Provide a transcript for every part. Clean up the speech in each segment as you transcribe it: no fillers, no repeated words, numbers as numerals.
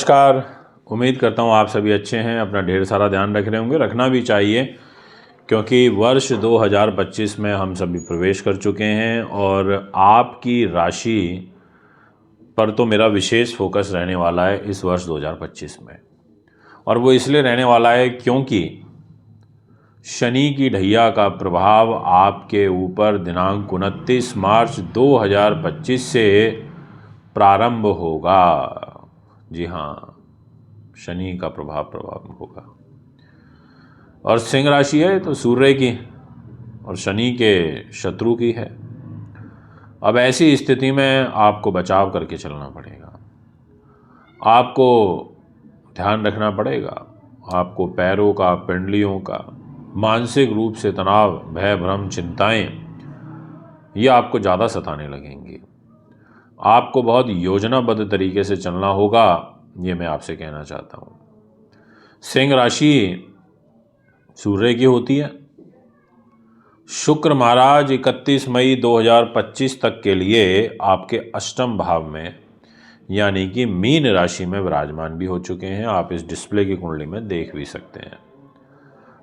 नमस्कार। उम्मीद करता हूँ आप सभी अच्छे हैं, अपना ढेर सारा ध्यान रख रहे होंगे, रखना भी चाहिए क्योंकि वर्ष 2025 में हम सभी प्रवेश कर चुके हैं और आपकी राशि पर तो मेरा विशेष फोकस रहने वाला है इस वर्ष 2025 में। और वो इसलिए रहने वाला है क्योंकि शनि की ढैया का प्रभाव आपके ऊपर दिनांक 29 मार्च 2025 से प्रारंभ होगा। जी हाँ, शनि का प्रभाव होगा और सिंह राशि है तो सूर्य की और शनि के शत्रु की है। अब ऐसी स्थिति में आपको बचाव करके चलना पड़ेगा, आपको ध्यान रखना पड़ेगा। आपको पैरों का, पिंडलियों का, मानसिक रूप से तनाव, भय, भ्रम, चिंताएं ये आपको ज़्यादा सताने लगेंगी। आपको बहुत योजनाबद्ध तरीके से चलना होगा, ये मैं आपसे कहना चाहता हूँ। सिंह राशि सूर्य की होती है। शुक्र महाराज 31 मई 2025 तक के लिए आपके अष्टम भाव में यानी कि मीन राशि में विराजमान भी हो चुके हैं। आप इस डिस्प्ले की कुंडली में देख भी सकते हैं।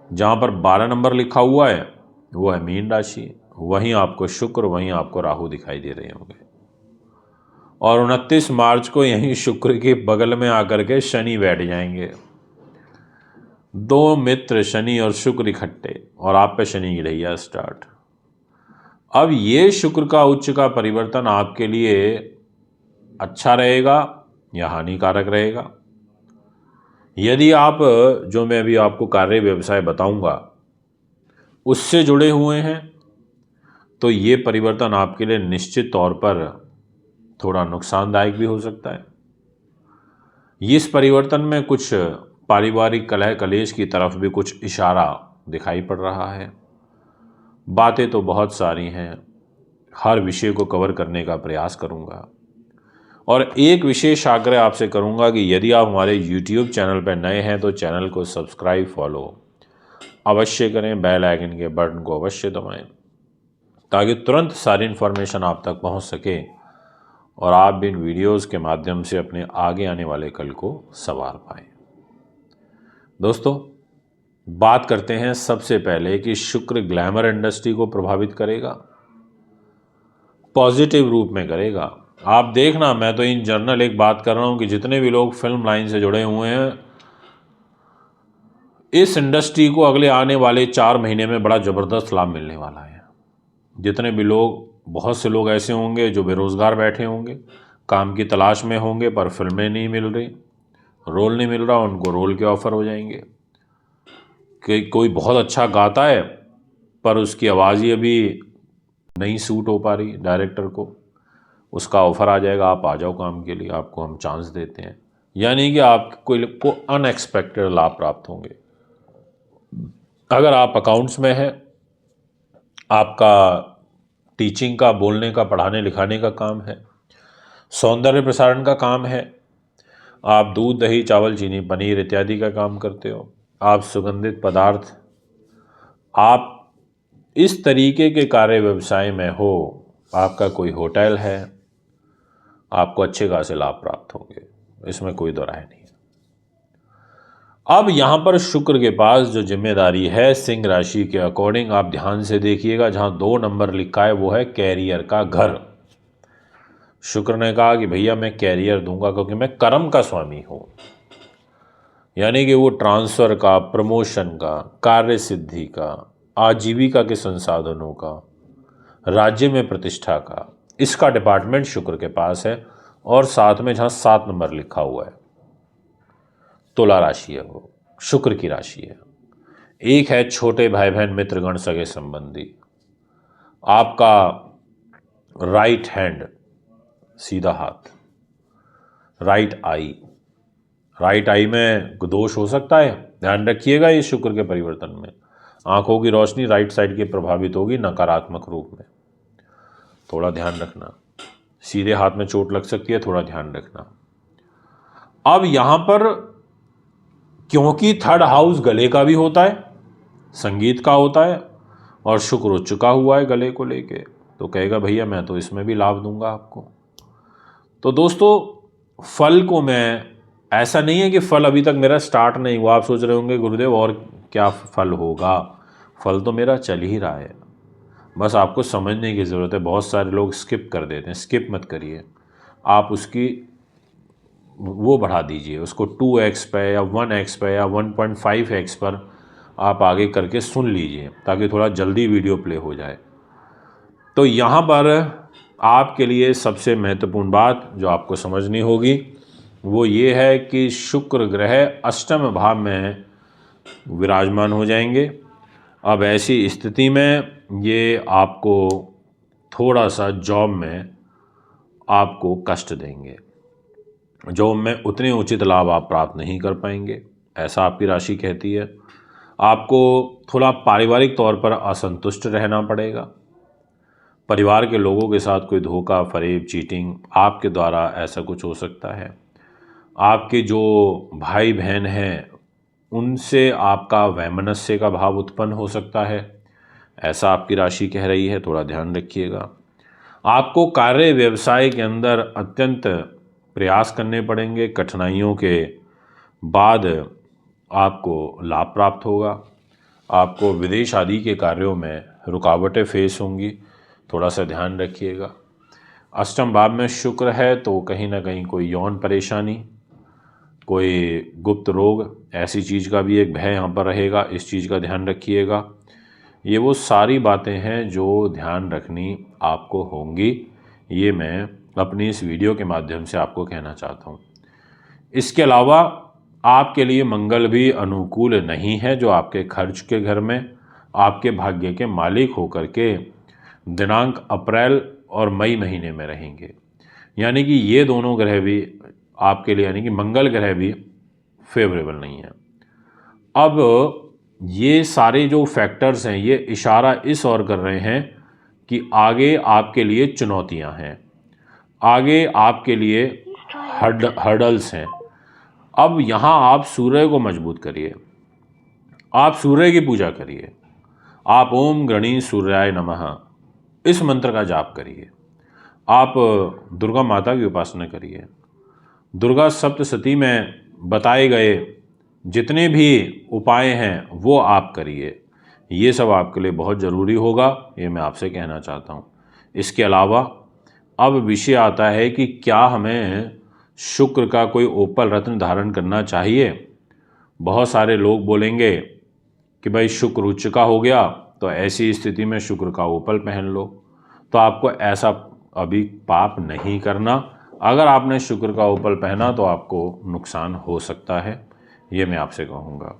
जहाँ पर 12 नंबर लिखा हुआ है वो है मीन राशि, वहीं आपको शुक्र, वहीं आपको राहु दिखाई दे रहे होंगे। और 29 मार्च को यहीं शुक्र के बगल में आकर के शनि बैठ जाएंगे। दो मित्र शनि और शुक्र इकट्ठे और आप पे शनि की ढैया स्टार्ट। अब ये शुक्र का उच्च का परिवर्तन आपके लिए अच्छा रहेगा या हानिकारक रहेगा? यदि आप जो मैं अभी आपको कार्य व्यवसाय बताऊंगा उससे जुड़े हुए हैं तो ये परिवर्तन आपके लिए निश्चित तौर पर थोड़ा नुकसानदायक भी हो सकता है। इस परिवर्तन में कुछ पारिवारिक कलह कलेश की तरफ भी कुछ इशारा दिखाई पड़ रहा है। बातें तो बहुत सारी हैं, हर विषय को कवर करने का प्रयास करूंगा और एक विशेष आग्रह आपसे करूंगा कि यदि आप हमारे YouTube चैनल पर नए हैं तो चैनल को सब्सक्राइब, फॉलो अवश्य करें, बेल आइकन के बटन को अवश्य दबाएं ताकि तुरंत सारी इन्फॉर्मेशन आप तक पहुंच सके और आप भी इन वीडियोस के माध्यम से अपने आगे आने वाले कल को संवार पाएं। दोस्तों, बात करते हैं सबसे पहले कि शुक्र ग्लैमर इंडस्ट्री को प्रभावित करेगा, पॉजिटिव रूप में करेगा। आप देखना, मैं तो इन जनरल एक बात कर रहा हूं कि जितने भी लोग फिल्म लाइन से जुड़े हुए हैं इस इंडस्ट्री को अगले आने वाले 4 महीने में बड़ा ज़बरदस्त लाभ मिलने वाला है। जितने भी लोग, बहुत से लोग ऐसे होंगे जो बेरोज़गार बैठे होंगे, काम की तलाश में होंगे पर फिल्में नहीं मिल रही, रोल नहीं मिल रहा, उनको रोल के ऑफ़र हो जाएंगे। कि कोई बहुत अच्छा गाता है पर उसकी आवाज़ ही अभी नहीं सूट हो पा रही डायरेक्टर को, उसका ऑफ़र आ जाएगा, आप आ जाओ काम के लिए, आपको हम चांस देते हैं। यानी कि आपको अनएक्सपेक्टेड लाभ प्राप्त होंगे। अगर आप अकाउंट्स में हैं, आपका टीचिंग का, बोलने का, पढ़ाने लिखाने का काम है, सौंदर्य प्रसारण का काम है, आप दूध, दही, चावल, चीनी, पनीर इत्यादि का काम करते हो, आप सुगंधित पदार्थ, आप इस तरीके के कार्य व्यवसाय में हो, आपका कोई होटल है, आपको अच्छे खासे लाभ प्राप्त होंगे, इसमें कोई दो राय नहीं है। अब यहाँ पर शुक्र के पास जो जिम्मेदारी है सिंह राशि के अकॉर्डिंग, आप ध्यान से देखिएगा, जहाँ 2 नंबर लिखा है वो है कैरियर का घर। शुक्र ने कहा कि भैया मैं कैरियर दूंगा क्योंकि मैं कर्म का स्वामी हूँ। यानी कि वो ट्रांसफ़र का, प्रमोशन का, कार्य सिद्धि का, आजीविका के संसाधनों का, राज्य में प्रतिष्ठा का, इसका डिपार्टमेंट शुक्र के पास है। और साथ में जहाँ 7 नंबर लिखा हुआ है, तुला राशि है, वो शुक्र की राशि है। एक है छोटे भाई बहन, मित्रगण, सगे संबंधी, आपका राइट हैंड, सीधा हाथ, राइट आई में दोष हो सकता है, ध्यान रखिएगा। ये शुक्र के परिवर्तन में आंखों की रोशनी राइट साइड की प्रभावित होगी नकारात्मक रूप में, थोड़ा ध्यान रखना। सीधे हाथ में चोट लग सकती है, थोड़ा ध्यान रखना। अब यहां पर क्योंकि 3rd हाउस गले का भी होता है, संगीत का होता है, और शुक्र उच्च का हुआ है गले को लेके, तो कहेगा भैया मैं तो इसमें भी लाभ दूंगा आपको। तो दोस्तों, फल को मैं ऐसा नहीं है कि फल अभी तक मेरा स्टार्ट नहीं हुआ। आप सोच रहे होंगे गुरुदेव और क्या फल होगा, फल तो मेरा चल ही रहा है, बस आपको समझने की ज़रूरत है। बहुत सारे लोग स्किप कर देते हैं, स्किप मत करिए, आप उसकी वो बढ़ा दीजिए, उसको 2x पे या 1x पे या 1.5x पर आप आगे करके सुन लीजिए, ताकि थोड़ा जल्दी वीडियो प्ले हो जाए। तो यहाँ पर आपके लिए सबसे महत्वपूर्ण बात जो आपको समझनी होगी वो ये है कि शुक्र ग्रह अष्टम भाव में विराजमान हो जाएंगे। अब ऐसी स्थिति में ये आपको थोड़ा सा जॉब में आपको कष्ट देंगे, जॉब में उतने उचित लाभ आप प्राप्त नहीं कर पाएंगे, ऐसा आपकी राशि कहती है। आपको थोड़ा पारिवारिक तौर पर असंतुष्ट रहना पड़ेगा। परिवार के लोगों के साथ कोई धोखा, फरेब, चीटिंग आपके द्वारा ऐसा कुछ हो सकता है। आपके जो भाई बहन हैं उनसे आपका वैमनस्य का भाव उत्पन्न हो सकता है, ऐसा आपकी राशि कह रही है, थोड़ा ध्यान रखिएगा। आपको कार्य व्यवसाय के अंदर अत्यंत प्रयास करने पड़ेंगे, कठिनाइयों के बाद आपको लाभ प्राप्त होगा। आपको विदेश आदि के कार्यों में रुकावटें फेस होंगी, थोड़ा सा ध्यान रखिएगा। अष्टम भाव में शुक्र है तो कहीं ना कहीं कोई यौन परेशानी, कोई गुप्त रोग, ऐसी चीज़ का भी एक भय यहाँ पर रहेगा, इस चीज़ का ध्यान रखिएगा। ये वो सारी बातें हैं जो ध्यान रखनी आपको होंगी, ये मैं अपनी इस वीडियो के माध्यम से आपको कहना चाहता हूँ। इसके अलावा आपके लिए मंगल भी अनुकूल नहीं है, जो आपके खर्च के घर में आपके भाग्य के मालिक होकर के दिनांक अप्रैल और मई महीने में रहेंगे। यानी कि ये दोनों ग्रह भी आपके लिए, यानी कि मंगल ग्रह भी फेवरेबल नहीं है। अब ये सारे जो फैक्टर्स हैं ये इशारा इस ओर कर रहे हैं कि आगे आपके लिए चुनौतियां हैं, आगे आपके लिए हर्डल्स हैं। अब यहाँ आप सूर्य को मजबूत करिए, आप सूर्य की पूजा करिए, आप ओम गणेश सूर्याय नमः इस मंत्र का जाप करिए, आप दुर्गा माता की उपासना करिए, दुर्गा सप्तशती में बताए गए जितने भी उपाय हैं वो आप करिए। ये सब आपके लिए बहुत ज़रूरी होगा, ये मैं आपसे कहना चाहता हूँ। इसके अलावा अब विषय आता है कि क्या हमें शुक्र का कोई ओपल रत्न धारण करना चाहिए। बहुत सारे लोग बोलेंगे कि भाई शुक्र उच्च का हो गया, तो ऐसी स्थिति में शुक्र का ओपल पहन लो। तो आपको ऐसा अभी पाप नहीं करना। अगर आपने शुक्र का ओपल पहना तो आपको नुकसान हो सकता है, ये मैं आपसे कहूँगा।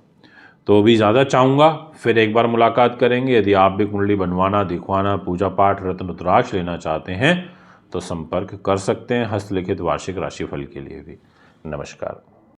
तो अभी ज़्यादा चाहूँगा फिर एक बार मुलाकात करेंगे। यदि आप भी कुंडली बनवाना, दिखवाना, पूजा पाठ, रत्न रुद्राक्ष लेना चाहते हैं तो संपर्क कर सकते हैं हस्तलिखित वार्षिक राशिफल के लिए भी। नमस्कार।